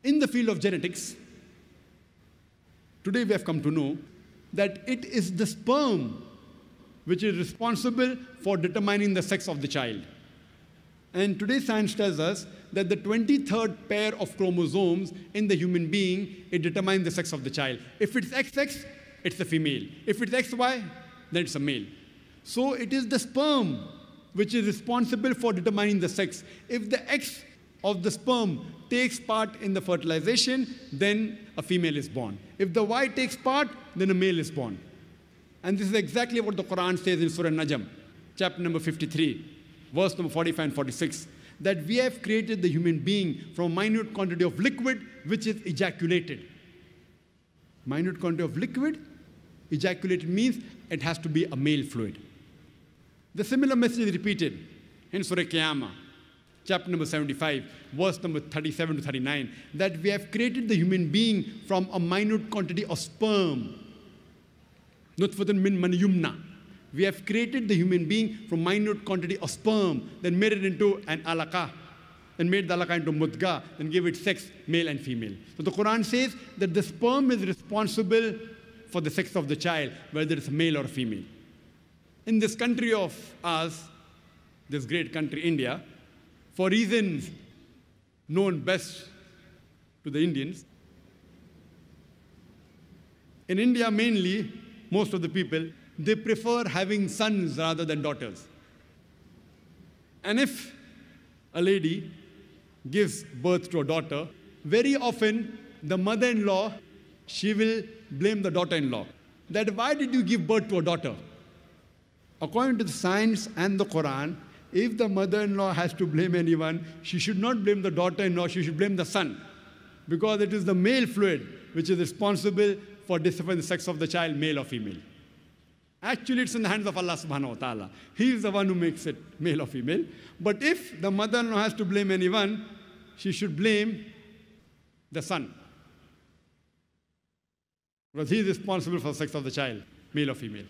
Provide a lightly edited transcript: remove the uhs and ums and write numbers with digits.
In the field of genetics, today we have come to know that it is the sperm which is responsible for determining the sex of the child. And today science tells us that the 23rd pair of chromosomes in the human being, it determines the sex of the child. If it's XX, it's a female. If it's XY, then it's a male. So it is the sperm which is responsible for determining the sex. If the X of the sperm takes part in the fertilization, then a female is born. If the Y takes part, then a male is born. And this is exactly what the Quran says in Surah Najm, chapter number 53, verse number 45 and 46, that we have created the human being from a minute quantity of liquid which is ejaculated. Minute quantity of liquid, ejaculated means it has to be a male fluid. The similar message is repeated in Surah Qiyamah, chapter number 75, verse number 37 to 39, that we have created the human being from a minute quantity of sperm. Nutfatun min mani yumna. We have created the human being from minute quantity of sperm, then made it into an alaqa, then made the alaqa into mudga, then gave it sex, male and female. So the Quran says that the sperm is responsible for the sex of the child, whether it's male or female. In this country of ours, this great country, India, for reasons known best to the Indians, in India mainly, most of the people, they prefer having sons rather than daughters. And if a lady gives birth to a daughter, very often the mother-in-law, she will blame the daughter-in-law. That why did you give birth to a daughter? According to the science and the Quran, if the mother-in-law has to blame anyone, she should not blame the daughter-in-law, she should blame the son. Because it is the male fluid which is responsible for deciphering the sex of the child, male or female. Actually, it's in the hands of Allah subhanahu wa ta'ala. He is the one who makes it male or female. But if the mother-in-law has to blame anyone, she should blame the son. Because he is responsible for the sex of the child, male or female.